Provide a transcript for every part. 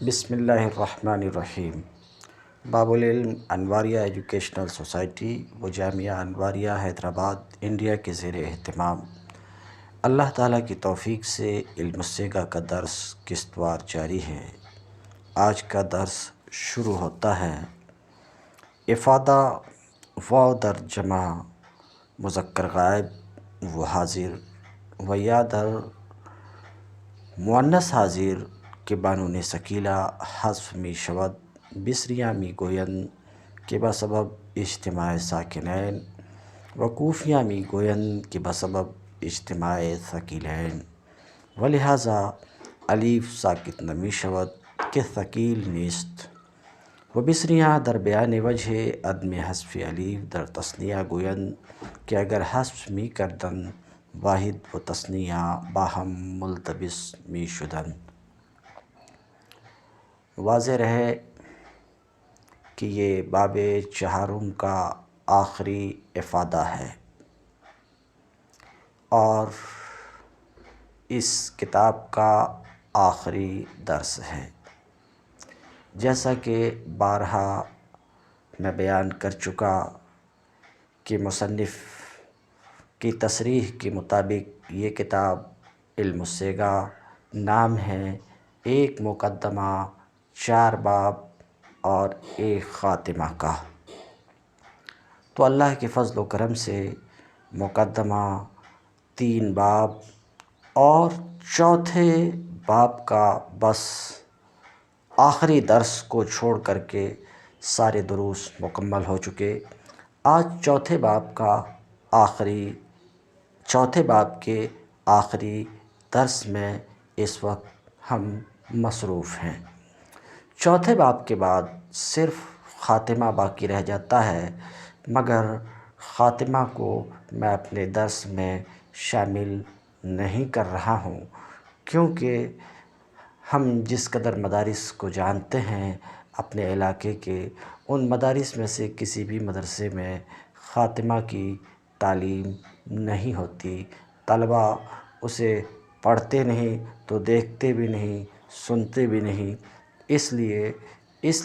بسم اللہ الرحمن الرحیم۔ باب العلم انواریہ ایجوکیشنل سوسائٹی و جامعہ انواریہ حیدرآباد انڈیا کے زیر اہتمام اللہ تعالیٰ کی توفیق سے علم الصیغہ کا درس قسط وار جاری ہے۔ آج کا درس شروع ہوتا ہے۔ افادہ واو در جمع مذکر غائب و حاضر و یا در مؤنث حاضر کے بانون ثقیلہ حذف می شود بسریاں می گویند کہ بسبب اجتماع ساکنین و کوفیاں می گویند کہ بسبب اجتماع ثقیلین و لہذا الف ساکت نمی شود کہ ثقیل نیست و بسریاں در بیان وجہ عدم حذف الف در تثنیہ گویند کہ اگر حذف می کردند واحد و تثنیہ باہم ملتبس می شدند۔ واضح رہے کہ یہ باب چہارم کا آخری افادہ ہے اور اس کتاب کا آخری درس ہے۔ جیسا کہ بارہا میں بیان کر چکا کہ مصنف کی تصریح کے مطابق یہ کتاب علم الصیغہ نام ہے، ایک مقدمہ، 4 باب اور ایک خاتمہ کا۔ تو اللہ کے فضل و کرم سے مقدمہ، 3 باب اور چوتھے باب کا بس آخری درس کو چھوڑ کر کے سارے دروس مکمل ہو چکے۔ آج چوتھے باب کے آخری درس میں اس وقت ہم مصروف ہیں۔ چوتھے باب کے بعد صرف خاتمہ باقی رہ جاتا ہے، مگر خاتمہ کو میں اپنے درس میں شامل نہیں کر رہا ہوں، کیونکہ ہم جس قدر مدارس کو جانتے ہیں اپنے علاقے کے، ان مدارس میں سے کسی بھی مدرسے میں خاتمہ کی تعلیم نہیں ہوتی۔ طلبہ اسے پڑھتے نہیں تو دیکھتے بھی نہیں، سنتے بھی نہیں، اس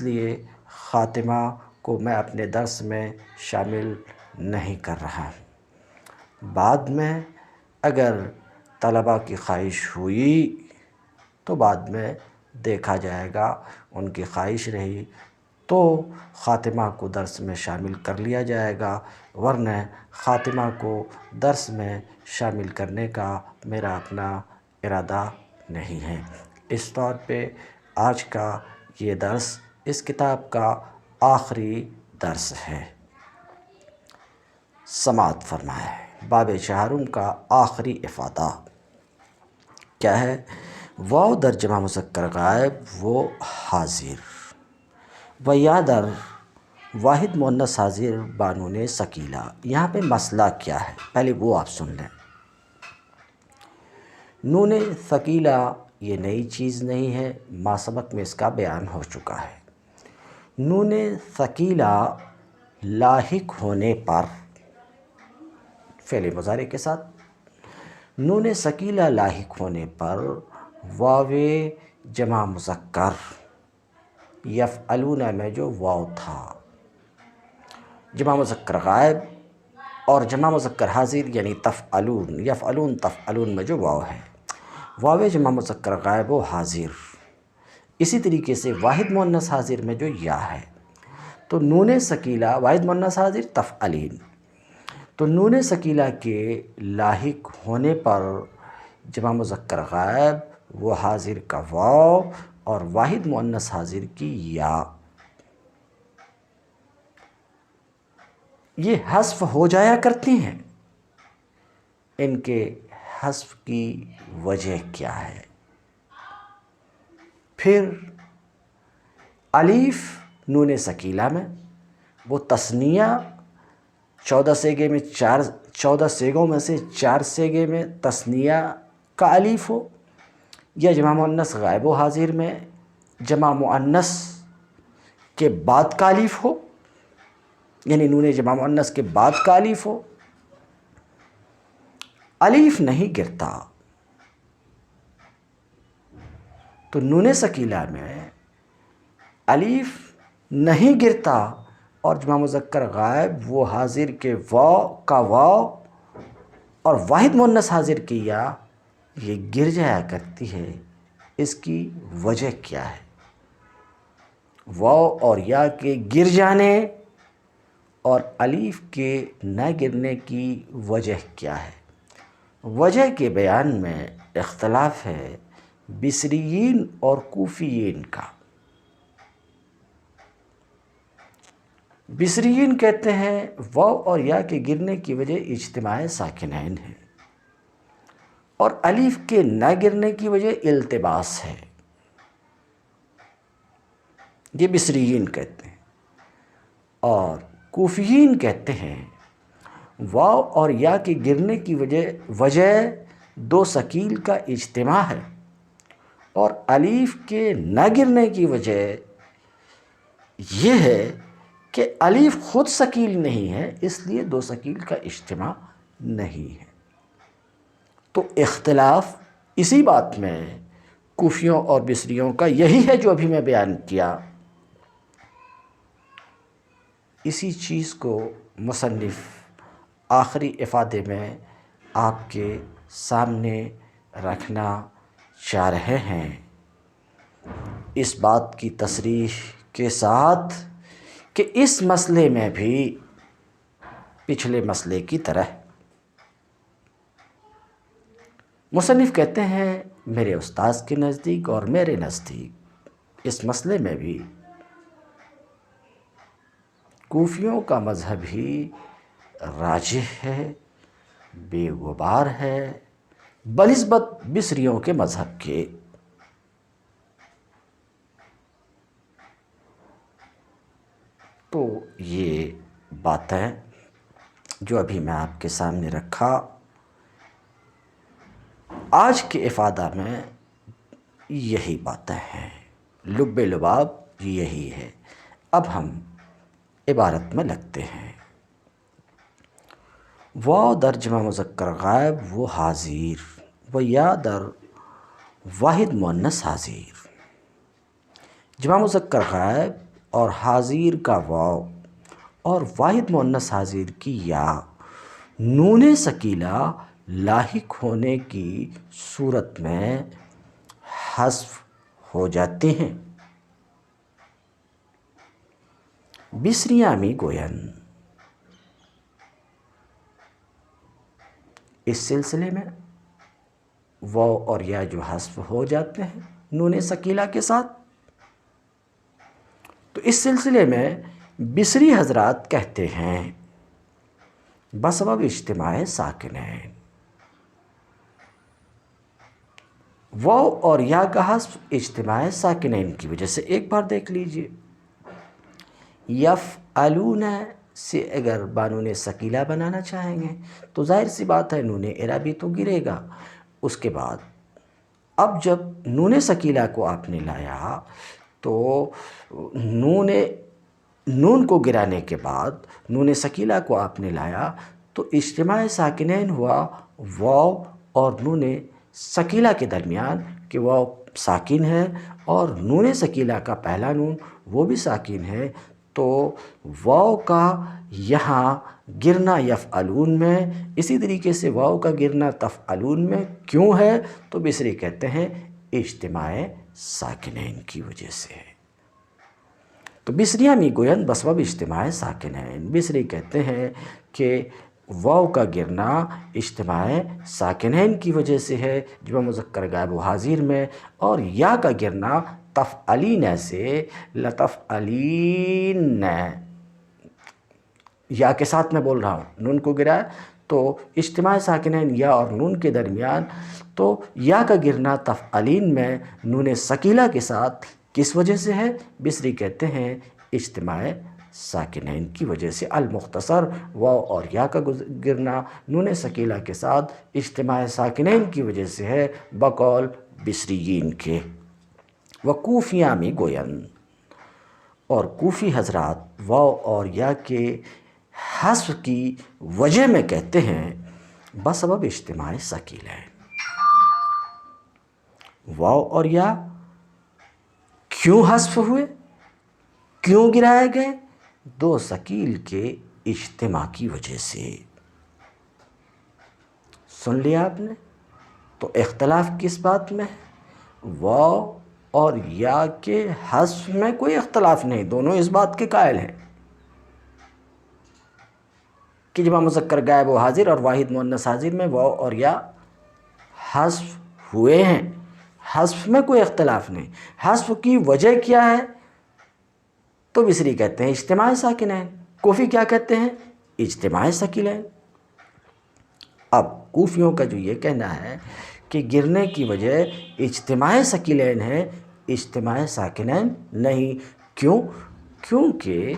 لیے خاتمہ کو میں اپنے درس میں شامل نہیں کر رہا ہوں۔ بعد میں اگر طلبہ کی خواہش ہوئی تو بعد میں دیکھا جائے گا، ان کی خواہش رہی تو خاتمہ کو درس میں شامل کر لیا جائے گا، ورنہ خاتمہ کو درس میں شامل کرنے کا میرا اپنا ارادہ نہیں ہے۔ اس طور پہ آج کا یہ درس اس کتاب کا آخری درس ہے۔ سماعت فرمائے۔ باب چہارم کا آخری افادہ کیا ہے؟ واو در جمع مذکر غائب و حاضر و یا در واحد مؤنث حاضر بانون ثقیلہ۔ یہاں پہ مسئلہ کیا ہے پہلے وہ آپ سن لیں۔ نون ثقیلہ یہ نئی چیز نہیں ہے، ما سبق میں اس کا بیان ہو چکا ہے۔ نون ثقیلہ لاحق ہونے پر، فعل مضارع کے ساتھ نون ثقیلہ لاحق ہونے پر واو جمع مذکر یفعلون میں جو واو تھا، جمع مذکر غائب اور جمع مذکر حاضر یعنی تفعلون، یفعلون تفعلون میں جو واو ہے، واو جمع مذکر غائب و حاضر، اسی طریقے سے واحد مؤنث حاضر میں جو یا ہے، تو نون ثقیلہ واحد مؤنث حاضر تفعلین، تو نون ثقیلہ کے لاحق ہونے پر جمع مذکر غائب و حاضر کا واو اور واحد مؤنث حاضر کی یا، یہ حذف ہو جایا کرتی ہیں۔ ان کے حذف کی وجہ کیا ہے؟ پھر الف نون ثقیلہ میں وہ تثنیہ 14 صیغے میں 14 صیغوں میں سے 4 صیغے میں تثنیہ کا الف ہو، یا جمع مؤنث غائب و حاضر میں جمع مؤنث کے بعد کا الف ہو، یعنی نون جمع مؤنث کے بعد کا الف ہو، الف نہیں گرتا تو نون ثقیلہ میں الف نہیں گرتا اور جمع مذکر غائب وہ حاضر کے واو کا واو اور واحد مؤنث حاضر کی یا یہ گر جایا کرتی ہے، اس کی وجہ کیا ہے؟ واو اور یا کے گر جانے اور الف کے نہ گرنے کی وجہ کیا ہے؟ وجہ کے بیان میں اختلاف ہے بصریین اور کوفیین کا۔ بصریین کہتے ہیں واو اور یا کے گرنے کی وجہ اجتماع ساکنین ہے اور الف کے نہ گرنے کی وجہ التباس ہے، یہ بصریین کہتے ہیں۔ اور کوفیین کہتے ہیں واو اور یا کے گرنے کی وجہ دو ثقیل کا اجتماع ہے اور الف کے نہ گرنے کی وجہ یہ ہے کہ الف خود ثقیل نہیں ہے، اس لیے دو ثقیل کا اجتماع نہیں ہے۔ تو اختلاف اسی بات میں کوفیوں اور بصریوں کا یہی ہے جو ابھی میں بیان کیا۔ اسی چیز کو مصنف آخری افادے میں آپ کے سامنے رکھنا چاہ رہے ہیں، اس بات کی تصریح کے ساتھ کہ اس مسئلے میں بھی پچھلے مسئلے کی طرح مصنف کہتے ہیں میرے استاذ کے نزدیک اور میرے نزدیک اس مسئلے میں بھی کوفیوں کا مذہب ہی راجح ہے، بے غبار ہے بنسبت بصریوں کے مذہب کے۔ تو یہ باتیں جو ابھی میں آپ کے سامنے رکھا آج کے افادہ میں یہی باتیں ہیں، لب لباب یہی ہے۔ اب ہم عبارت میں لگتے ہیں۔ واو در جمع مذکر غائب وہ حاضر و یا در واحد مؤنث حاضر۔ جمع مذکر غائب اور حاضر کا واو اور واحد مؤنث حاضر کی یا نون ثقیلہ لاحق ہونے کی صورت میں حذف ہو جاتے ہیں۔ بصریاں می گوین، اس سلسلے میں واو اور یا جو حذف ہو جاتے ہیں نون ثقیلہ کے ساتھ، تو اس سلسلے میں بصری حضرات کہتے ہیں بسبب اجتماع ساکنین۔ واو اور یا کا حذف اجتماع ساکنین کی وجہ سے۔ ایک بار دیکھ لیجئے، یفعلون سے اگر بانون ثقیلہ بنانا چاہیں گے تو ظاہر سی بات ہے نون اعرابی تو گرے گا۔ اس کے بعد اب جب نون ثقیلہ کو آپ نے لایا تو نون کو گرانے کے بعد نون ثقیلہ کو آپ نے لایا تو اجتماع ساکنین ہوا واو اور نون ثقیلہ کے درمیان، کہ واو ساکن ہے اور نون ثقیلہ کا پہلا نون وہ بھی ساکن ہے، تو واو کا یہاں گرنا یفعلون میں، اسی طریقے سے واو کا گرنا تفعلون میں کیوں ہے؟ تو بصری کہتے ہیں اجتماع ساکنین کی وجہ سے ہے۔ تو بصریاں می گوین بسبب اجتماع ساکنین، بصری کہتے ہیں کہ واو کا گرنا اجتماع ساکنین کی وجہ سے ہے جمع مذکر غائب و حاضر میں، اور یا کا گرنا تفعلین سے لتفعلین، یا کے ساتھ میں بول رہا ہوں، نون کو گرا تو اجتماع ساکنین یا اور نون کے درمیان، تو یا کا گرنا تفعلین میں نون ثقیلہ کے ساتھ کس وجہ سے ہے؟ بصری کہتے ہیں اجتماع ساکنین کی وجہ سے۔ المختصر واو اور یا کا گرنا نون ثقیلہ کے ساتھ اجتماع ساکنین کی وجہ سے ہے بقول بصریین کے۔ وکوفیاں می گوین، اور کوفی حضرات واو اور یا کے حذف کی وجہ میں کہتے ہیں بسبب اجتماع ثقیلین۔ واو اور یا کیوں حذف ہوئے؟ کیوں گرائے گئے؟ دو ثقیل کے اجتماع کی وجہ سے۔ سن لیا آپ نے؟ تو اختلاف کس بات میں ہے؟ واو اور یا کے حذف میں کوئی اختلاف نہیں، دونوں اس بات کے قائل ہیں کہ جمع مذکر غائب و حاضر اور واحد مؤنث حاضر میں واو اور یا حذف ہوئے ہیں، حذف میں کوئی اختلاف نہیں۔ حذف کی وجہ کیا ہے؟ تو بصری کہتے ہیں اجتماع ساکنین، کوفی کیا کہتے ہیں؟ اجتماع ثقیلین۔ اب کوفیوں کا جو یہ کہنا ہے کہ گرنے کی وجہ اجتماع ثقیلین ہے، اجتماع ساکنین نہیں۔ کیوں؟ کیونکہ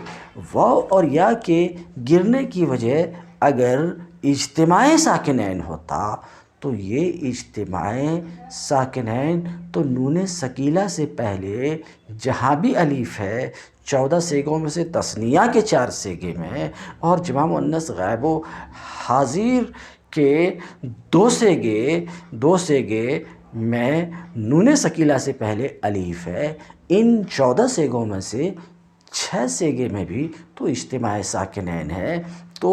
واو اور یا کے گرنے کی وجہ اگر اجتماع ساکنین ہوتا تو یہ اجتماع ساکنین تو نون ثقیلہ سے پہلے جہاں بھی الف ہے 14 سیغوں میں سے تثنیہ کے 4 سیغے میں اور جمع مؤنث غائب و حاضر کے 2 سیغے میں نون ثقیلہ سے پہلے الف ہے، ان 14 سیغوں میں سے 6 سیغے میں بھی تو اجتماع ساکنین ہے۔ تو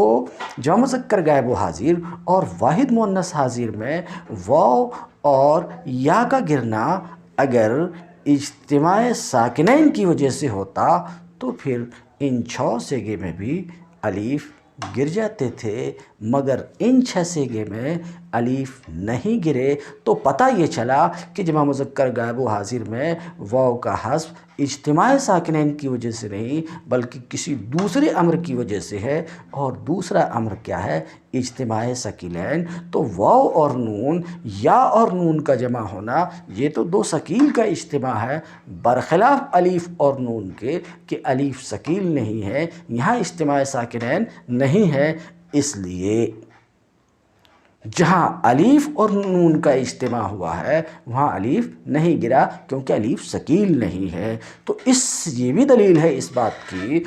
جمع مذکر غائب و حاضر اور واحد مؤنث حاضر میں واو اور یا کا گرنا اگر اجتماع ساکنین کی وجہ سے ہوتا تو پھر ان 6 سیغے میں بھی الف گر جاتے تھے، مگر ان 6 سیغے میں الف نہیں گرے، تو پتہ یہ چلا کہ جمع مذکر غائب و حاضر میں واو کا حذف اجتماع ساکنین کی وجہ سے نہیں بلکہ کسی دوسرے امر کی وجہ سے ہے، اور دوسرا امر کیا ہے؟ اجتماع ثقیلین۔ تو واو اور نون، یا اور نون کا جمع ہونا یہ تو 2 ثقیل کا اجتماع ہے، برخلاف الف اور نون کے کہ الف ثقیل نہیں ہے، یہاں اجتماع ساکنین نہیں ہے، اس لیے جہاں الف اور نون کا اجتماع ہوا ہے وہاں الف نہیں گرا کیونکہ الف ثقیل نہیں ہے۔ تو یہ بھی دلیل ہے اس بات کی،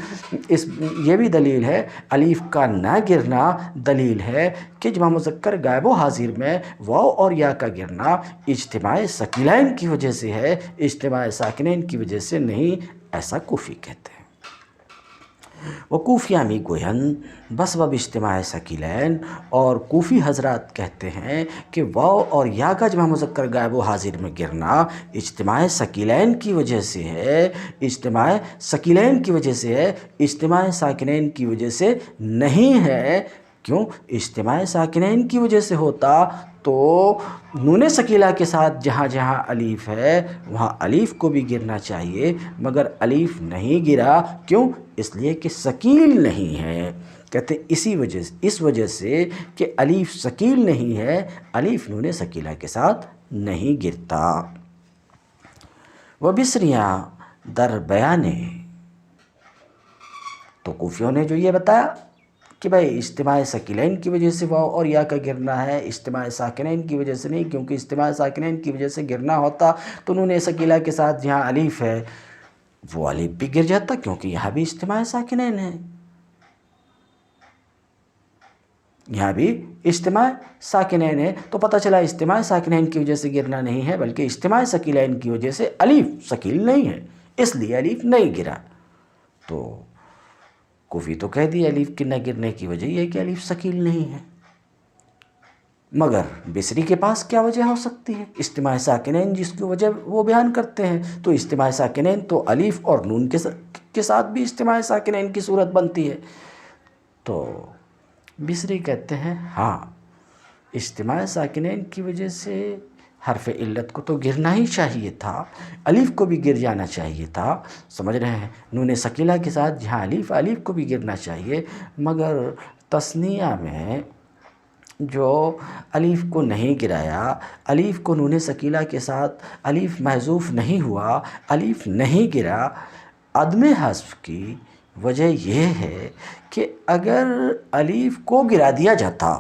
یہ بھی دلیل ہے الف کا نہ گرنا، دلیل ہے کہ جمع مذکر غائب و حاضر میں واو اور یا کا گرنا اجتماع ثقیلین کی وجہ سے ہے، اجتماع ساکنین کی وجہ سے نہیں، ایسا کوفی کہتے ہیں۔ وہ کوفیہ می گویند بسبب اجتماع ثقیلین، اور کوفی حضرات کہتے ہیں کہ واو اور یا کا جمع مذکر غائب و حاضر میں گرنا اجتماع ثقیلین کی وجہ سے ہے، اجتماع ثقیلین کی وجہ سے ہے، اجتماع ساکنین کی وجہ سے نہیں ہے۔ کیوں؟ اجتماع ساکنین کی وجہ سے ہوتا تو نون ثقیلہ کے ساتھ جہاں جہاں الف ہے وہاں الف کو بھی گرنا چاہیے، مگر الف نہیں گرا، کیوں؟ اس لیے کہ ثقیل نہیں ہے۔ کہتے اس وجہ سے کہ الف ثقیل نہیں ہے، الف نون ثقیلہ کے ساتھ نہیں گرتا۔ وبصریاں در بیانے، تو کوفیوں نے جو یہ بتایا کہ بھائی اجتماع ثقیلین کی وجہ سے واو اور یا کا گرنا ہے، اجتماع ساکنین کی وجہ سے نہیں، کیونکہ اجتماع ساکنین کی وجہ سے گرنا ہوتا تو نون ثقیلہ کے ساتھ جہاں الف ہے وہ الف بھی گر جاتا، کیونکہ یہاں بھی اجتماع ساکنین ہے، یہاں بھی اجتماع ساکنین ہے، تو پتہ چلا اجتماع ساکنین کی وجہ سے گرنا نہیں ہے بلکہ اجتماع ثقیلین کی وجہ سے الف ثقیل نہیں ہے، اس لیے الف نہیں گرا۔ تو کوفی تو کہہ دی الف کے نہ گرنے کی وجہ یہ کہ الف ثقیل نہیں ہے، مگر بصری کے پاس کیا وجہ ہو سکتی ہے؟ اجتماع ساکنین جس کی وجہ وہ بیان کرتے ہیں، تو اجتماع ساکنین تو الف اور نون کے ساتھ بھی اجتماع ساکنین کی صورت بنتی ہے۔ تو بصری کہتے ہیں ہاں اجتماع ساکنین کی وجہ سے حرف علت کو تو گرنا ہی چاہیے تھا، الف کو بھی گر جانا چاہیے تھا، سمجھ رہے ہیں؟ نون ثقیلہ کے ساتھ جہاں الف کو بھی گرنا چاہیے، مگر تثنیہ میں جو الف کو نہیں گرایا، الف کو نون ثقیلہ کے ساتھ الف محذوف نہیں ہوا، الف نہیں گرا، عدم حذف کی وجہ یہ ہے کہ اگر الف کو گرا دیا جاتا،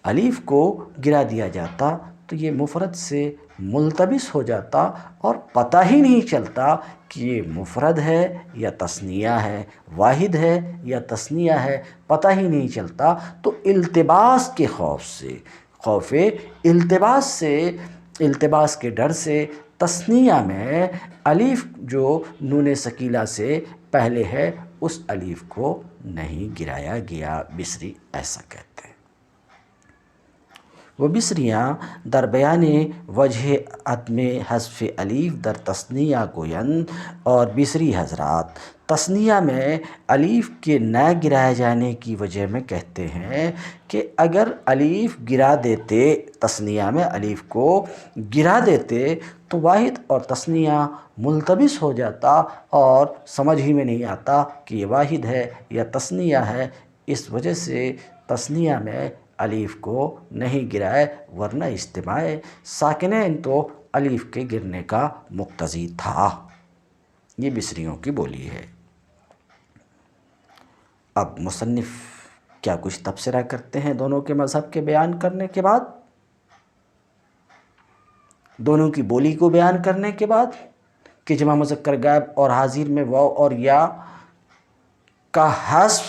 الف کو گرا دیا جاتا تو یہ مفرد سے ملتبس ہو جاتا اور پتہ ہی نہیں چلتا کہ یہ مفرد ہے یا تثنیہ ہے، واحد ہے یا تثنیہ ہے، پتہ ہی نہیں چلتا۔ تو التباس کے خوف سے، التباس کے ڈر سے تثنیہ میں الف جو نون ثقیلہ سے پہلے ہے اس الف کو نہیں گرایا گیا، بصری ایسا کہتے ہیں۔ وہ بصریاں در بیان وجہ عدم حذف الف در تثنیہ گویند، اور بصری حضرات تثنیہ میں الف کے نہ گرائے جانے کی وجہ میں کہتے ہیں کہ اگر الف گرا دیتے، تثنیہ میں الف کو گرا دیتے تو واحد اور تثنیہ ملتبس ہو جاتا اور سمجھ ہی میں نہیں آتا کہ یہ واحد ہے یا تثنیہ ہے۔ اس وجہ سے تثنیہ میں الف کو نہیں گرائے، ورنہ اجتماع ساکنین تو الف کے گرنے کا مقتضی تھا۔ یہ بصریوں کی بولی ہے۔ اب مصنف کیا کچھ تبصرہ کرتے ہیں دونوں کے مذہب کے بیان کرنے کے بعد، دونوں کی بولی کو بیان کرنے کے بعد، کہ جمع مذکر غائب اور حاضر میں واو اور یا کا حذف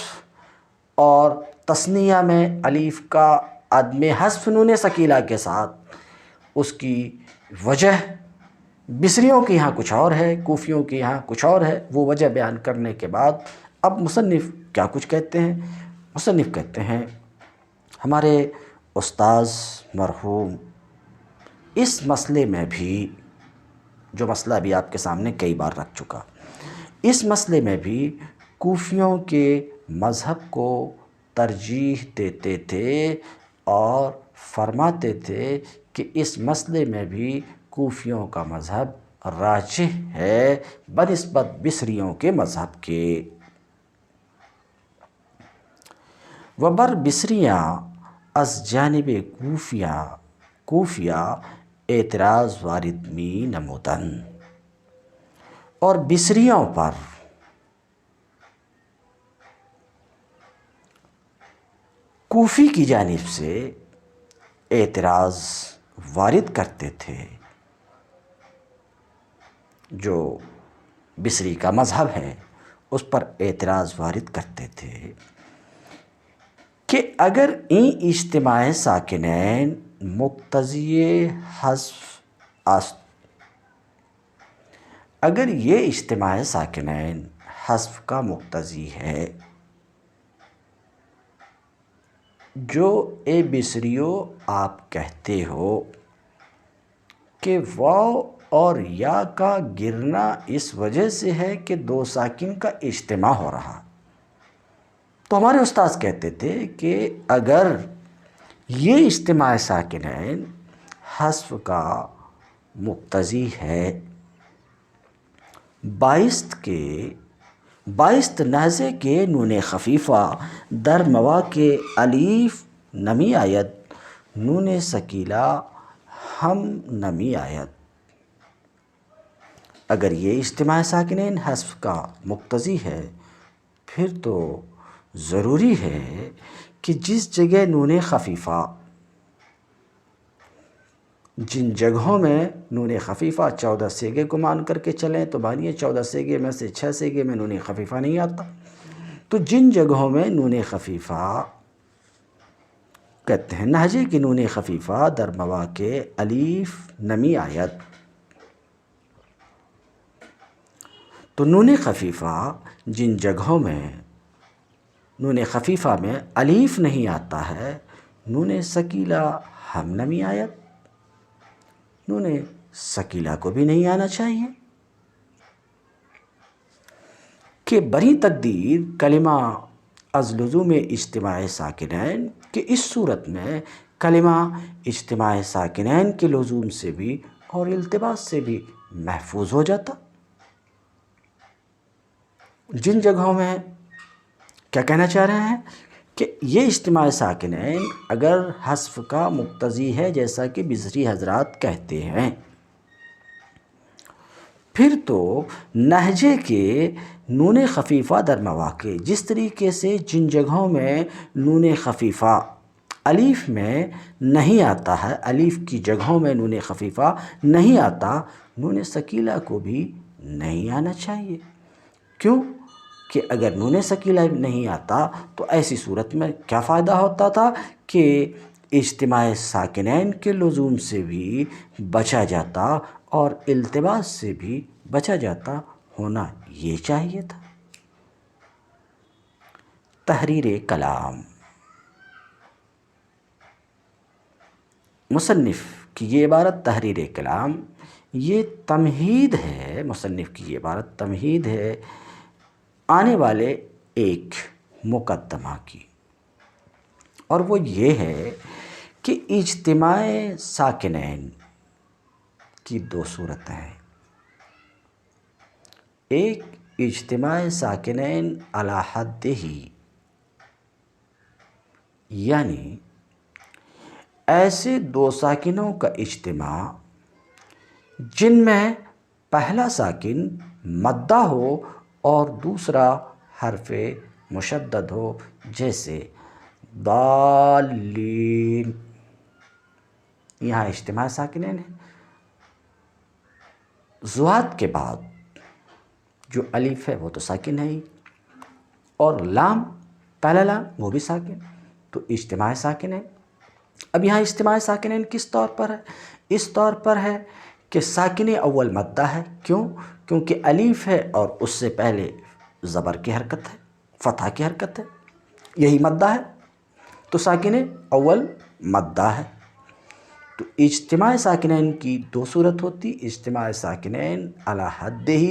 اور تثنیہ میں الف کا عدم حذف نون ثقیلہ کے ساتھ، اس کی وجہ بصریوں کے یہاں کچھ اور ہے، کوفیوں کے یہاں کچھ اور ہے۔ وہ وجہ بیان کرنے کے بعد اب مصنف کیا کچھ کہتے ہیں؟ مصنف کہتے ہیں ہمارے استاذ مرحوم اس مسئلے میں بھی، جو مسئلہ بھی آپ کے سامنے کئی بار رکھ چکا، اس مسئلے میں بھی کوفیوں کے مذہب کو ترجیح دیتے تھے اور فرماتے تھے کہ اس مسئلے میں بھی کوفیوں کا مذہب راجح ہے بنسبت بصریوں کے مذہب کے۔ وبر بصریاں از جانب کوفیہ اعتراض وارد می نمودن، اور بصریوں پر کوفی کی جانب سے اعتراض وارد کرتے تھے، جو بصری کا مذہب ہے اس پر اعتراض وارد کرتے تھے کہ اگر این اجتماع ساکنین مقتضی حذف است، اگر یہ اجتماع ساکنین حذف کا مقتضی ہے، جو اے بصریو آپ کہتے ہو کہ واو اور یا کا گرنا اس وجہ سے ہے کہ دو ساکن کا اجتماع ہو رہا، تو ہمارے استاذ کہتے تھے کہ اگر یہ اجتماع ساکنین حذف کا مقتضی ہے، بائست نہزے کے نون خفیفہ در مواقع الف نمی آید، نون ثقیلہ ہم نمی آید۔ اگر یہ اجتماع ساکنین حذف کا مقتضی ہے، پھر تو ضروری ہے کہ جس جگہ نون خفیفہ، جن جگہوں میں نون خفیفہ 14 سیغے کو مان کر کے چلیں تو مانیے 14 سیغے میں سے 6 سیغے میں نون خفیفہ نہیں آتا، تو جن جگہوں میں نون خفیفہ کہتے ہیں نہجے کی نون خفیفہ در مواقع الف نمی آید، تو نون خفیفہ جن جگہوں میں نون خفیفہ میں الف نہیں آتا ہے، نون ثقیلہ ہم نمی آید، نون ثقیلہ کو بھی نہیں آنا چاہیے، کہ بری تقدیر کلمہ از لزوم اجتماع ساکنین، کہ اس صورت میں کلمہ اجتماع ساکنین کے لزوم سے بھی اور التباس سے بھی محفوظ ہو جاتا۔ جن جگہوں میں کیا کہنا چاہ رہے ہیں کہ یہ اجتماع ساکنین اگر حذف کا مقتضی ہے جیسا کہ بصری حضرات کہتے ہیں، پھر تو نہجے کے نون خفیفہ در مواقع، جس طریقے سے جن جگہوں میں نون خفیفہ الف میں نہیں آتا ہے، الف کی جگہوں میں نون خفیفہ نہیں آتا، نون ثقیلہ کو بھی نہیں آنا چاہیے۔ کیوں کہ اگر نون ثقیلہ نہیں آتا تو ایسی صورت میں کیا فائدہ ہوتا تھا کہ اجتماع ساکنین کے لزوم سے بھی بچا جاتا اور التباس سے بھی بچا جاتا ہونا یہ چاہیے تھا۔ تحریر کلام، مصنف کی یہ عبارت تحریر کلام یہ تمہید ہے، مصنف کی یہ عبارت تمہید ہے آنے والے ایک مقدمہ کی، اور وہ یہ ہے کہ اجتماع ساکنین کی دو صورتیں ہیں۔ ایک اجتماع ساکنین علی حدہ، یعنی ایسے دو ساکنوں کا اجتماع جن میں پہلا ساکن مدہ ہو اور دوسرا حرف مشدد ہو، جیسے ضالین، یہاں اجتماع ساکنین ہے۔ ذوات کے بعد جو الف ہے وہ تو ساکن ہے ہی، اور لام، پہلا لام وہ بھی ساکن، تو اجتماع ساکنین۔ اب یہاں اجتماع ساکنین کس طور پر ہے؟ اس طور پر ہے کہ ساکن اول مدہ ہے۔ کیوں؟ کیونکہ الف ہے اور اس سے پہلے زبر کی حرکت ہے، فتح کی حرکت ہے، یہی مدہ ہے، تو ساکن اول مدہ ہے۔ تو اجتماع ساکنین کی دو صورت ہوتی، اجتماع ساکنین علی حدہ،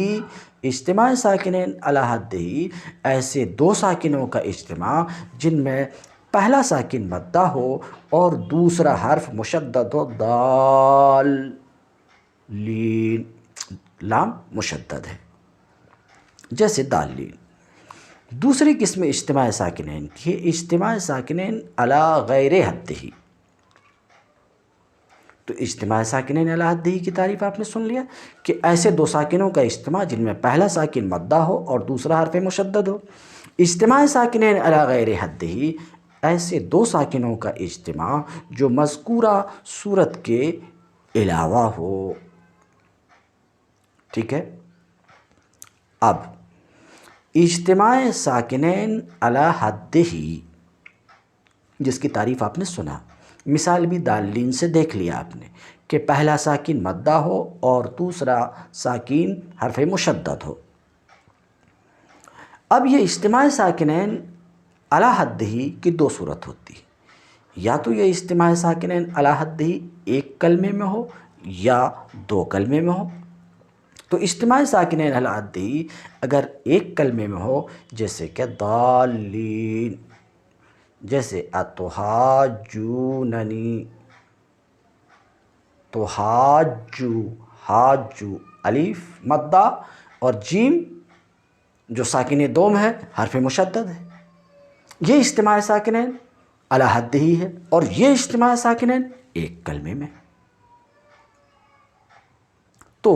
اجتماع ساکنین علی حدہ ایسے دو ساکنوں کا اجتماع جن میں پہلا ساکن مدہ ہو اور دوسرا حرف مشدد ہو، ضالین، لام مشدد ہے، جیسے ضالین۔ دوسری قسم اجتماع ساکنین کی ہے اجتماع ساکنین علی غیر حدہ۔ تو اجتماع ساکنین علی حدہ کی تعریف آپ نے سن لیا کہ ایسے دو ساکنوں کا اجتماع جن میں پہلا ساکن مدہ ہو اور دوسرا حرف مشدد ہو۔ اجتماع ساکنین علی غیر حدہ ایسے دو ساکنوں کا اجتماع جو مذکورہ صورت کے علاوہ ہو، ٹھیک ہے۔ اب اجتماع ساکنین علی حدہ جس کی تعریف آپ نے سنا، مثال بھی ضالین سے دیکھ لیا آپ نے کہ پہلا ساکن مدہ ہو اور دوسرا ساکن حرف مشدد ہو۔ اب یہ اجتماع ساکنین علی حدہ کی دو صورت ہوتی ہے، یا تو یہ اجتماع ساکنین علی حدہ ایک کلمے میں ہو یا دو کلمے میں ہو۔ تو اجتماع ساکنین علی حدہ اگر ایک کلمے میں ہو، جیسے کہ ضالین، جیسے اتحاجوننی، تحاجو، حاجو الف مدہ اور جیم جو ساکن دوم ہے حرف مشدد ہے، یہ اجتماع ساکنین علی حدہ ہی ہے، اور یہ اجتماع ساکنین ایک کلمے میں۔ تو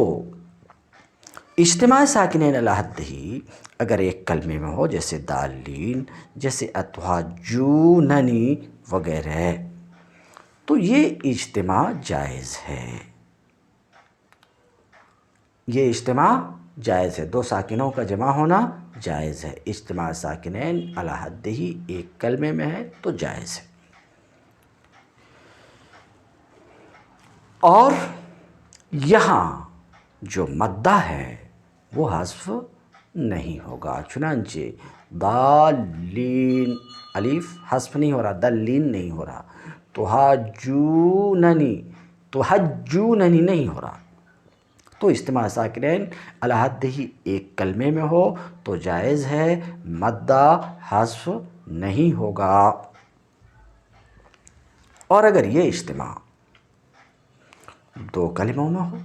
اجتماع ساکنین علی حدہ اگر ایک کلمے میں ہو، جیسے ضالین، جیسے اتحاجوننی وغیرہ، تو یہ اجتماع جائز ہے، یہ اجتماع جائز ہے، دو ساکنوں کا جمع ہونا جائز ہے۔ اجتماع ساکنین علی حدہ ایک کلمے میں ہے تو جائز ہے۔ اور یہاں جو مدہ ہے وہ حذف نہیں ہوگا، چنانچہ ضالین الف حذف نہیں ہو رہا، ضالین نہیں ہو رہا، تحاجوننی تحجوننی نہیں ہو رہا۔ تو اجتماع ساکنین علی حدہ ایک کلمے میں ہو تو جائز ہے، مدہ حذف نہیں ہوگا۔ اور اگر یہ اجتماع دو کلموں میں ہو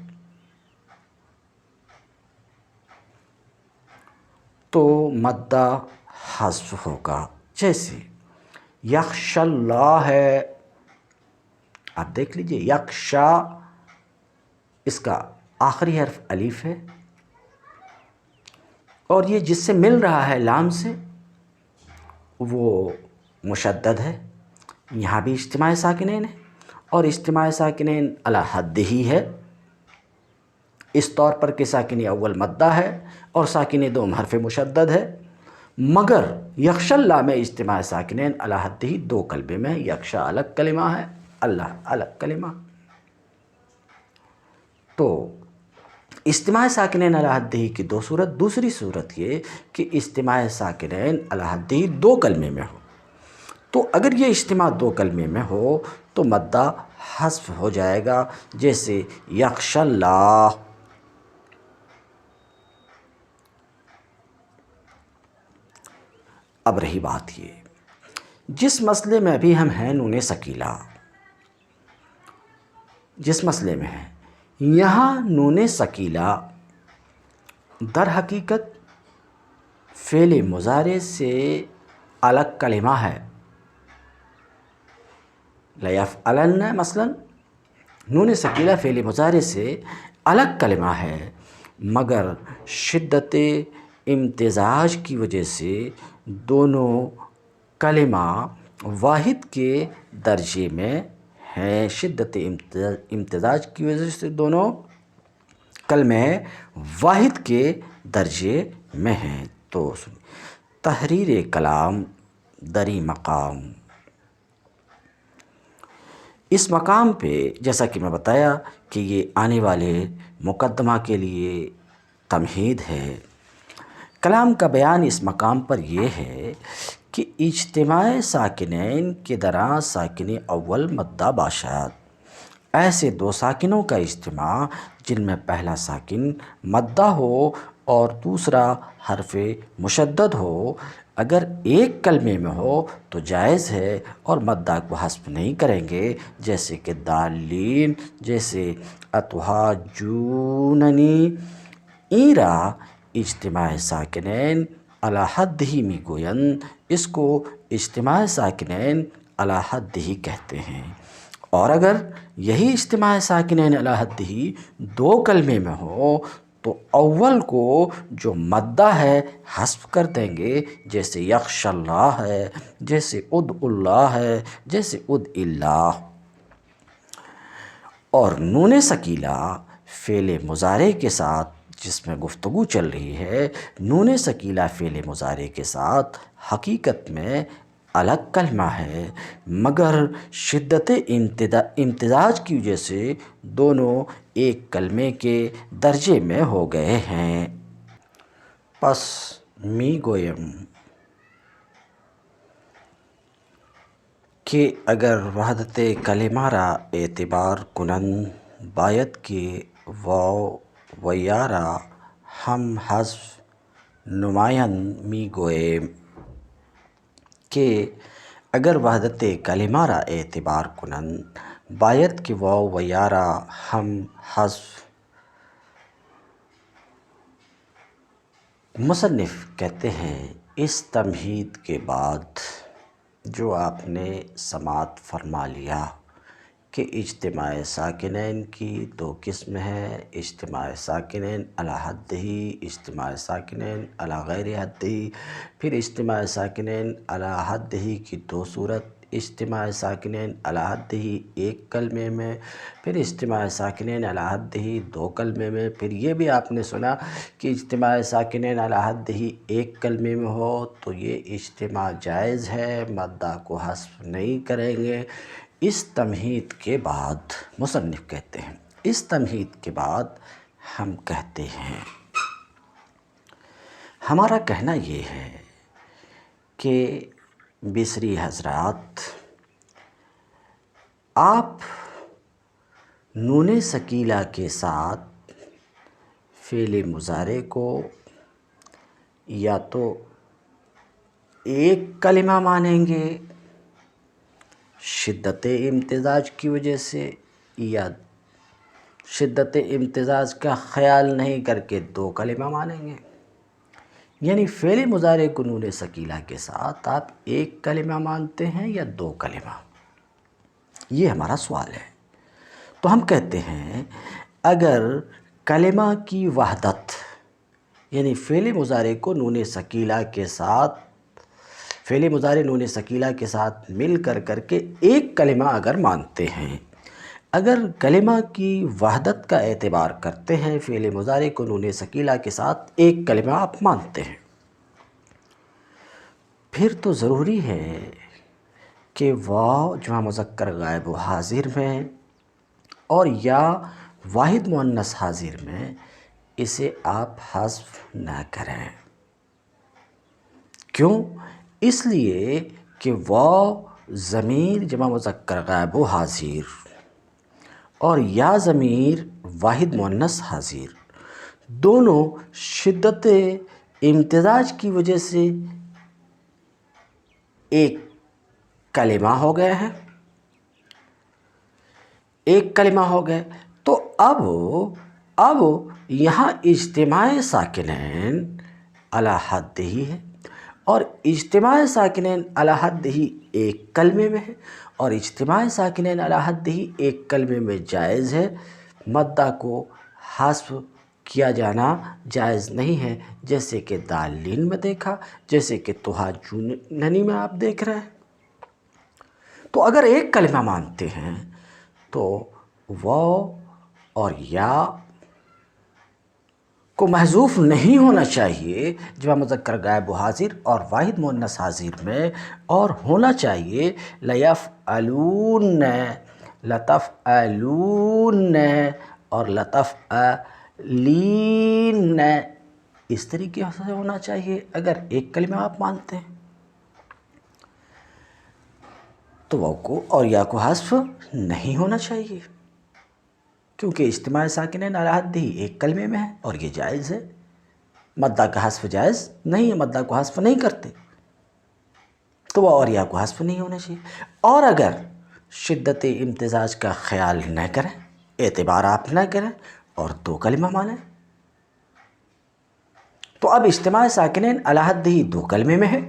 تو مدہ حذف ہوگا، جیسے یخشی اللہ ہے، آپ دیکھ لیجئے یخشا، اس کا آخری حرف الف ہے اور یہ جس سے مل رہا ہے لام سے وہ مشدد ہے، یہاں بھی اجتماع ساکنین ہے، اور اجتماع ساکنین علی حدہ ہی ہے، اس طور پر کہ ساکن اول مدہ ہے اور ساکن دوم حرف مشدد ہے۔ مگر یخشا اللہ میں اجتماع ساکنین علی حدہ دو کلمے میں ہے، یخشا الگ کلمہ ہے، اللہ الگ کلمہ. تو اجتماع ساکنین علی حدہ کی دو صورت. دوسری صورت یہ کہ اجتماع ساکنین علی حدہ دو کلمے میں ہو. تو اگر یہ اجتماع دو کلمے میں ہو تو مدہ حذف ہو جائے گا، جیسے یخشا اللہ. اب رہی بات یہ، جس مسئلے میں ابھی ہم ہیں نون ثقیلہ، جس مسئلے میں ہیں یہاں نون ثقیلہ در حقیقت فعل مضارع سے الگ کلمہ ہے. لیفعلن مثلا نون ثقیلہ فعل مضارع سے الگ کلمہ ہے، مگر شدت امتزاج کی وجہ سے دونوں کلمہ واحد کے درجے میں ہیں. شدت امتزاج کی وجہ سے دونوں کلمے واحد کے درجے میں ہیں. تو تحریر کلام دری مقام. اس مقام پہ جیسا کہ میں بتایا کہ یہ آنے والے مقدمہ کے لیے تمہید ہے. کلام کا بیان اس مقام پر یہ ہے کہ اجتماع ساکنین کے درا ساکن اول مدہ باشد. ایسے دو ساکنوں کا اجتماع جن میں پہلا ساکن مدہ ہو اور دوسرا حرف مشدد ہو، اگر ایک کلمے میں ہو تو جائز ہے اور مدہ کو حذف نہیں کریں گے، جیسے کہ دالین، جیسے اتحاجوننی. ایرا اجتماع ساکنین علی حدہ می گوین، اس کو اجتماع ساکنین علی حدہ کہتے ہیں. اور اگر یہی اجتماع ساکنین علی حدہ دو کلمے میں ہو تو اول کو جو مدہ ہے حذف کر دیں گے، جیسے یخشا اللہ ہے، جیسے ادعوا اللہ ہے، جیسے ادع اللہ. اور نون ثقیلہ فعل مضارع کے ساتھ جس میں گفتگو چل رہی ہے، نون ثقیلہ فعل مضارع کے ساتھ حقیقت میں الگ کلمہ ہے، مگر شدت امتزاج کی وجہ سے دونوں ایک کلمے کے درجے میں ہو گئے ہیں. پس می گویم کہ اگر وحدت کلمہ را اعتبار کنن باید کہ واو و یا را ہم حذف نمائن. می گویم کہ اگر وحدت کلمہ را اعتبار کنن باید کہ واو و یا را ہم حذف. مصنف کہتے ہیں اس تمہید کے بعد جو آپ نے سماعت فرما لیا کہ اجتماع ساکنین کی دو قسم ہے، اجتماع ساکنین علی حدہ، اجتماع ساکنین علی غیر حدہ. پھر اجتماع ساکنین علی حدہ کی دو صورت، اجتماع ساکنین علی حدہ ایک کلمے میں، پھر اجتماع ساکنین علی حدہ دو کلمے میں. پھر یہ بھی آپ نے سنا کہ اجتماع ساکنین علی حدہ ایک کلمے میں ہو تو یہ اجتماع جائز ہے، مدہ کو حذف نہیں کریں گے. اس تمہید کے بعد مصنف کہتے ہیں، اس تمہید کے بعد ہم کہتے ہیں، ہمارا کہنا یہ ہے کہ بصری حضرات، آپ نون ثقیلہ کے ساتھ فعل مضارع کو یا تو ایک کلمہ مانیں گے شدت امتزاج کی وجہ سے، یا شدت امتزاج کا خیال نہیں کر کے دو کلمہ مانیں گے. یعنی فعل مضارع کو نون ثقیلہ کے ساتھ آپ ایک کلمہ مانتے ہیں یا دو کلمہ؟ یہ ہمارا سوال ہے. تو ہم کہتے ہیں اگر کلمہ کی وحدت، یعنی فعل مضارع کو نون ثقیلہ کے ساتھ، فعل مضارع نون ثقیلہ کے ساتھ مل کر کے ایک کلمہ اگر مانتے ہیں، اگر کلمہ کی وحدت کا اعتبار کرتے ہیں، فعل مضارع کو نون ثقیلہ کے ساتھ ایک کلمہ آپ مانتے ہیں، پھر تو ضروری ہے کہ واو جمع مذکر غائب و حاضر میں اور یا واحد مؤنث حاضر میں اسے آپ حذف نہ کریں۔ کیوں؟ اس لیے کہ واو ضمیر جمع مذکر غائب و حاضر اور یا ضمیر واحد مؤنث حاضر دونوں شدت امتزاج کی وجہ سے ایک کلمہ ہو گئے ہیں، ایک کلمہ ہو گئے۔ تو اب یہاں اجتماع ساکنین علی حد ہی ہے، اور اجتماع ساکنین علی حد ہی ایک کلمے میں ہے، اور اجتماع ساکنین علی حد ہی ایک کلمے میں جائز ہے، مدہ کو حذف کیا جانا جائز نہیں ہے، جیسے کہ دالین میں دیکھا، جیسے کہ تہاجننی میں آپ دیکھ رہے ہیں۔ تو اگر ایک کلمہ مانتے ہیں تو واو اور یا کو محذوف نہیں ہونا چاہیے جمع مذکر غائب و حاضر اور واحد مؤنث حاضر میں، اور ہونا چاہیے لیفعلون، لتفعلون اور لتفعلین، اس طریقے سے ہونا چاہیے اگر ایک کلمہ آپ مانتے ہیں۔ تو واو کو اور یا کو حذف نہیں ہونا چاہیے، کیونکہ اجتماع ساکنین علی حد ہی ایک کلمے میں ہے اور یہ جائز ہے، مدہ کا حذف جائز نہیں ہے، مدہ کو حذف نہیں کرتے، تو واو اور یا کو حذف نہیں ہونا چاہیے۔ اور اگر شدت امتزاج کا خیال نہ کریں، اعتبار آپ نہ کریں اور دو کلمہ مانیں، تو اب اجتماع ساکنین علی حد ہی دو کلمے میں ہے،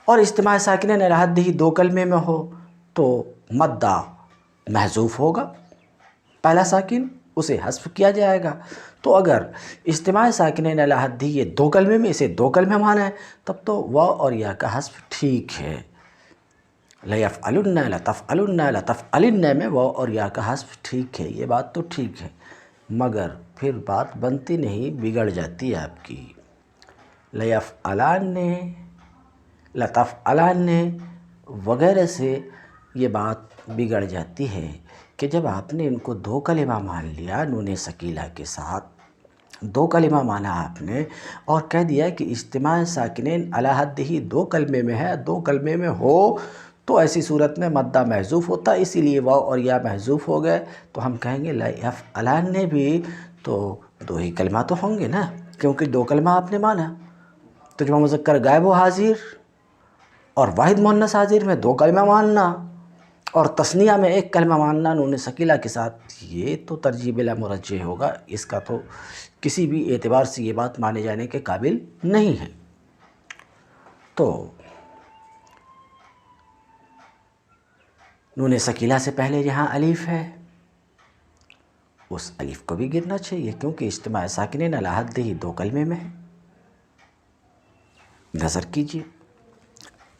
اور اجتماع ساکنین علی حد ہی دو کلمے میں ہو تو مدہ محذوف ہوگا، پہلا ساکن اسے حذف کیا جائے گا۔ تو اگر اجتماع ساکنین علی حد ہی یہ دو کلمے میں اسے دو کلمے مانا ہے، تب تو واو اور یا کا حذف ٹھیک ہے۔ لیفعلن، لتفعلن، لتفعلن میں واو اور یا کا حذف ٹھیک ہے، یہ بات تو ٹھیک ہے، مگر پھر بات بنتی نہیں، بگڑ جاتی ہے آپ کی۔ لیفعلن، لتفعلن وغیرہ سے یہ بات بگڑ جاتی ہے کہ جب آپ نے ان کو دو کلمہ مان لیا نون ثقیلہ کے ساتھ، دو کلمہ مانا آپ نے اور کہہ دیا کہ اجتماع ساکنین علی حد ہی دو کلمے میں ہے، دو کلمے میں ہو تو ایسی صورت میں مدہ محذوف ہوتا، اسی لیے واو اور یا محذوف ہو گئے، تو ہم کہیں گے لیفعلن بھی تو دو ہی کلمہ تو ہوں گے نا، کیونکہ دو کلمہ آپ نے مانا، تو جمع مذکر غائب و حاضر اور واحد مؤنث حاضر میں دو کلمہ ماننا اور تثنیہ میں ایک کلمہ ماننا نون ثقیلہ کے ساتھ، یہ تو ترجیح بلا مرجح ہوگا، اس کا تو کسی بھی اعتبار سے یہ بات مانے جانے کے قابل نہیں ہے۔ تو نون ثقیلہ سے پہلے جہاں الف ہے اس الف کو بھی گرنا چاہیے، کیونکہ اجتماع ساکنین علی حد ہی دو کلمے میں ہے۔ نظر کیجیے،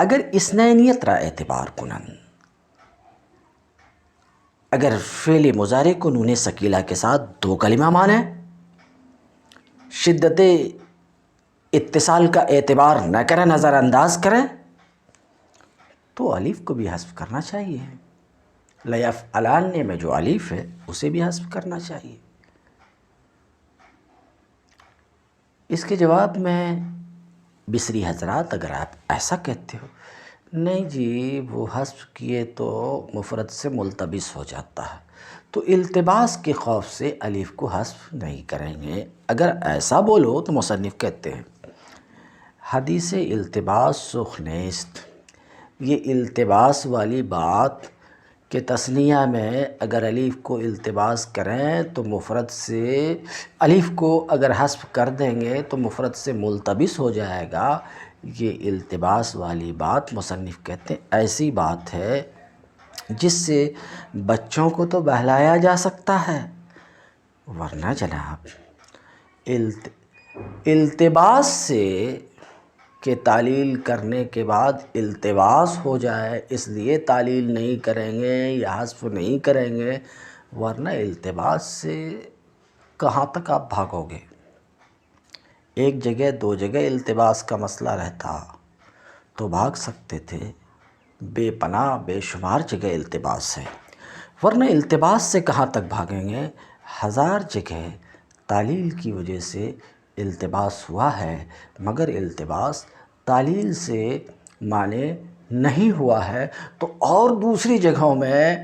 اگر اثنینیت را اعتبار کنن، اگر فعل مضارع کو نون ثقیلہ کے ساتھ دو کلمہ مانیں، شدت اتصال کا اعتبار نہ کریں، نظر انداز کریں، تو الف کو بھی حذف کرنا چاہیے، لیفعلن میں جو الف ہے اسے بھی حذف کرنا چاہیے۔ اس کے جواب میں بصری حضرات اگر آپ ایسا کہتے ہو نہیں جی وہ حذف کیے تو مفرد سے ملتبس ہو جاتا ہے، تو التباس کے خوف سے الف کو حذف نہیں کریں گے، اگر ایسا بولو تو مصنف کہتے ہیں حدیث التباس سخ نیست، یہ التباس والی بات کہ تثنیہ میں اگر الف کو التباس کریں تو مفرد سے الف کو اگر حذف کر دیں گے تو مفرد سے ملتبس ہو جائے گا، یہ التباس والی بات مصنف کہتے ہیں ایسی بات ہے جس سے بچوں کو تو بہلایا جا سکتا ہے، ورنہ جناب التباس سے کہ تعلیل کرنے کے بعد التباس ہو جائے اس لیے تعلیل نہیں کریں گے یا حذف نہیں کریں گے، ورنہ التباس سے کہاں تک آپ بھاگو گے۔ ایک جگہ دو جگہ التباس کا مسئلہ رہتا تو بھاگ سکتے تھے، بے پناہ بے شمار جگہ التباس ہے، ورنہ التباس سے کہاں تک بھاگیں گے؟ ہزار جگہ تعلیل کی وجہ سے التباس ہوا ہے، مگر التباس تعلیل سے معنی نہیں ہوا ہے، تو اور دوسری جگہوں میں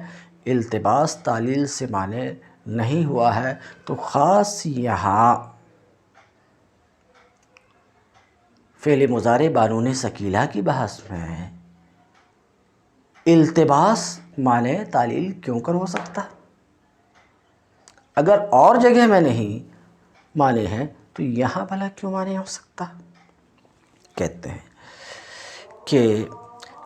التباس تعلیل سے معنی نہیں ہوا ہے، تو خاص یہاں فعل مضارع بانون ثقیلہ کی بحث میں التباس معنی تعلیل کیوں کر ہو سکتا؟ اگر اور جگہ میں نہیں معنی ہے تو یہاں بھلا کیوں معنی ہو سکتا؟ کہتے ہیں کہ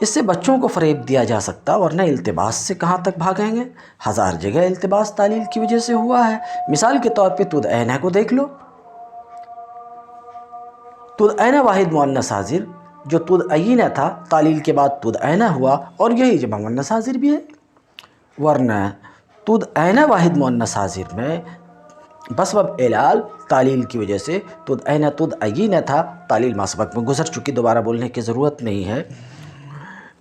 اس سے بچوں کو فریب دیا جا سکتا، ورنہ التباس سے کہاں تک بھاگیں گے؟ ہزار جگہ التباس تعلیل کی وجہ سے ہوا ہے۔ مثال کے طور پہ تدعینہ کو دیکھ لو، تدعینہ واحد مؤنث حاضر جو تدعینہ تھا تعلیل کے بعد تدعینہ ہوا، اور یہی جمع مؤنث حاضر بھی ہے، ورنہ تدعینہ واحد مؤنث حاضر میں بسبب اعلال تعلیل کی وجہ سے تدعینہ تدعینہ تھا، تعلیل ما سبق میں گزر چکی، دوبارہ بولنے کی ضرورت نہیں ہے۔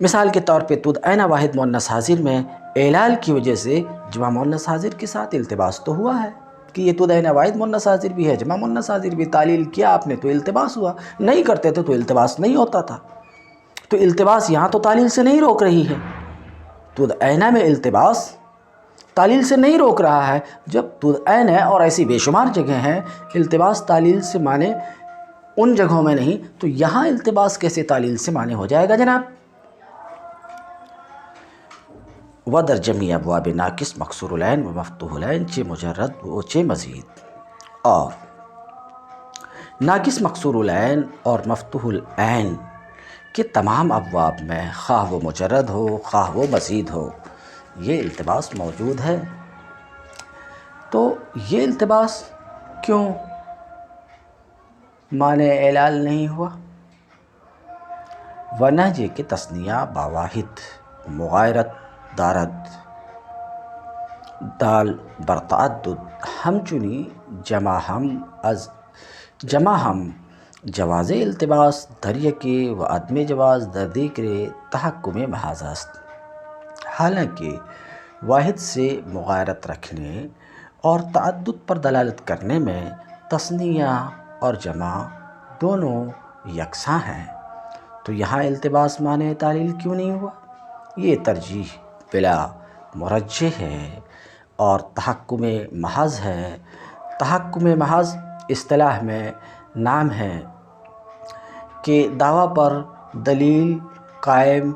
مثال کے طور پہ تدعینہ واحد مؤنث حاضر میں اعلال کی وجہ سے جمع مؤنث حاضر کے ساتھ التباس تو ہوا ہے کہ یہ تدعینہ واحد مؤنث حاضر بھی ہے، جمع مؤنث حاضر بھی، تعلیل کیا آپ نے تو التباس ہوا، نہیں کرتے تھے تو التباس نہیں ہوتا تھا، تو التباس یہاں تو تعلیل سے نہیں روک رہی ہے، تدعینہ میں التباس تعلیل سے نہیں روک رہا ہے، جب تدعینہ اور ایسی بے شمار جگہ ہیں التباس تعلیل سے معنی ان جگہوں میں نہیں، تو یہاں التباس کیسے تعلیل سے معنی ہو جائے گا جناب؟ ودر جمی ابواب ناقص مکسور العین و مفتوح العین چہ مجرد و چہ مزید، اور ناقص مکسور العین اور مفتوح العین کے تمام ابواب میں خواہ وہ مجرد ہو خواہ وہ مزید ہو یہ التباس موجود ہے، تو یہ التباس کیوں معنی اعلال نہیں ہوا؟ ورنہ یہ کہ تثنیہ باواحد مغایرت دارد دال برتعدد ہم چنی جمع ہم جواز التباس دریا کے و عدم جواز در دیگر تحکم محاذ است، حالانکہ واحد سے مغایرت رکھنے اور تعدد پر دلالت کرنے میں تثنیہ اور جمع دونوں یکساں ہیں، تو یہاں التباس معنی تعلیل کیوں نہیں ہوا؟ یہ ترجیح بلا مرجح ہے اور تحکم محض ہے۔ تحکم محض اصطلاح میں نام ہے کہ دعویٰ پر دلیل قائم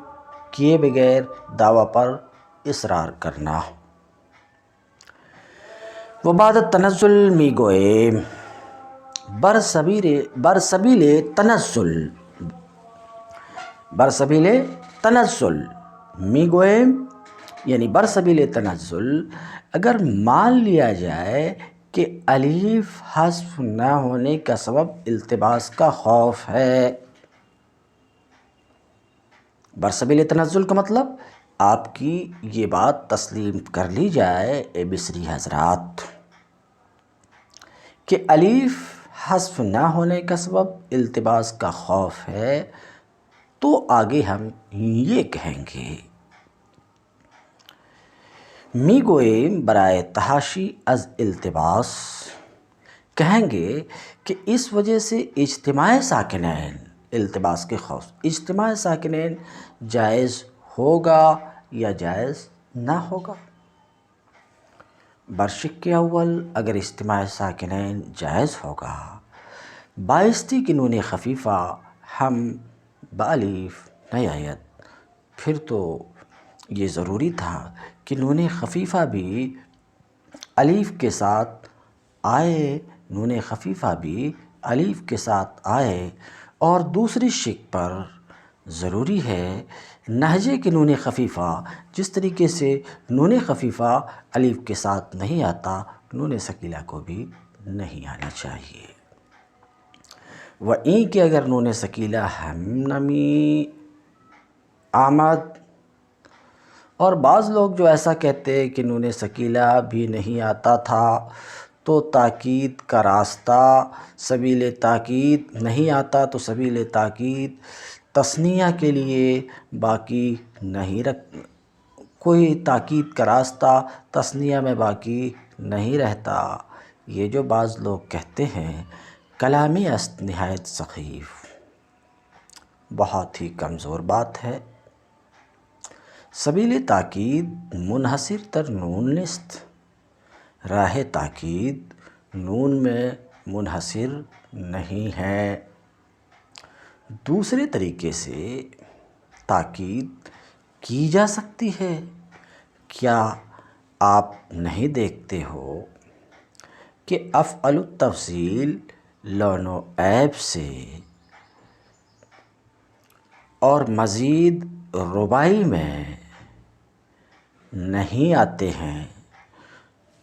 کیے بغیر دعویٰ پر اصرار کرنا۔ و بعد التنزل می گویم برسبیل تنزل می گویم، یعنی برسبیل تنزل اگر مان لیا جائے کہ الف حذف نہ ہونے کا سبب التباس کا خوف ہے، برسبیل تنزل کا مطلب آپ کی یہ بات تسلیم کر لی جائے اے مصری حضرات کہ الف حذف نہ ہونے کا سبب التباس کا خوف ہے، تو آگے ہم یہ کہیں گے می گویم برائے تحاشی از التباس، کہیں گے کہ اس وجہ سے اجتماع ساکنین التباس کے خوف، اجتماع ساکنین جائز ہوگا یا جائز نہ ہوگا؟ برشق اول اگر اجتماع ساکنین جائز ہوگا، بائستی کی نون خفیفہ ہم بالف نہیں آیت، پھر تو یہ ضروری تھا کہ نون خفیفہ بھی الف کے ساتھ آئے، نون خفیفہ بھی الف کے ساتھ آئے، اور دوسری شق پر ضروری ہے نہجے کی نون خفیفہ، جس طریقے سے نون خفیفہ الف کے ساتھ نہیں آتا نون ثقیلہ کو بھی نہیں آنا چاہیے، و این کہ اگر نون ثقیلہ ہم نمی آمد، اور بعض لوگ جو ایسا کہتے ہیں کہ نون ثقیلہ بھی نہیں آتا تھا تو تاکید کا راستہ سبیل تاکید نہیں آتا تو سبیل تاکید تثنیہ کے لیے باقی نہیں کوئی تاکید کا راستہ تثنیہ میں باقی نہیں رہتا۔ یہ جو بعض لوگ کہتے ہیں کلامی است نہایت سخیف، بہت ہی کمزور بات ہے۔ سبیل تاکید منحصر تر نون نیست، راہ تاکید نون میں منحصر نہیں ہے۔ دوسرے طریقے سے تاکید کی جا سکتی ہے۔ کیا آپ نہیں دیکھتے ہو کہ افعل التفضیل لون و عیب سے اور مزید رباعی میں نہیں آتے ہیں،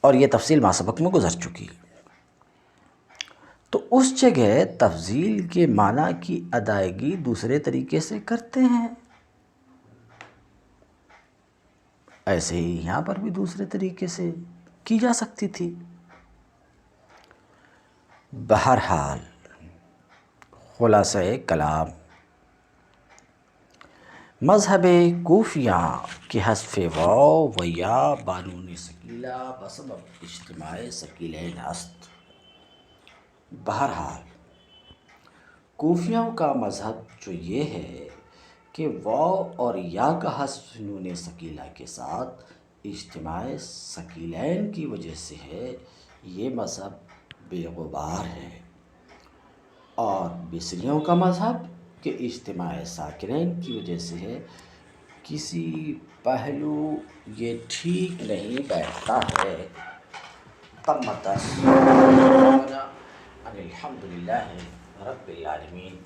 اور یہ تفصیل ما سبق میں گزر چکی، تو اس جگہ تفضیل کے معنی کی ادائیگی دوسرے طریقے سے کرتے ہیں۔ ایسے ہی یہاں پر بھی دوسرے طریقے سے کی جا سکتی تھی۔ بہرحال خلاصہ کلام، مذہب کوفیاں کہ حذف واو و یا بانون ثقیلہ بسبب اجتماع ثقیلین است۔ بہرحال کوفیوں کا مذہب جو یہ ہے کہ واو اور یا کا حذف نون ثقیلہ کے ساتھ اجتماع ثقیلین کی وجہ سے ہے، یہ مذہب بے غبار ہے۔ اور بصریوں کا مذہب کہ اجتماع ساکنین کی وجہ سے ہے، کسی پہلو یہ ٹھیک نہیں بیٹھتا ہے۔ تمت الحمدللہ رب العالمین۔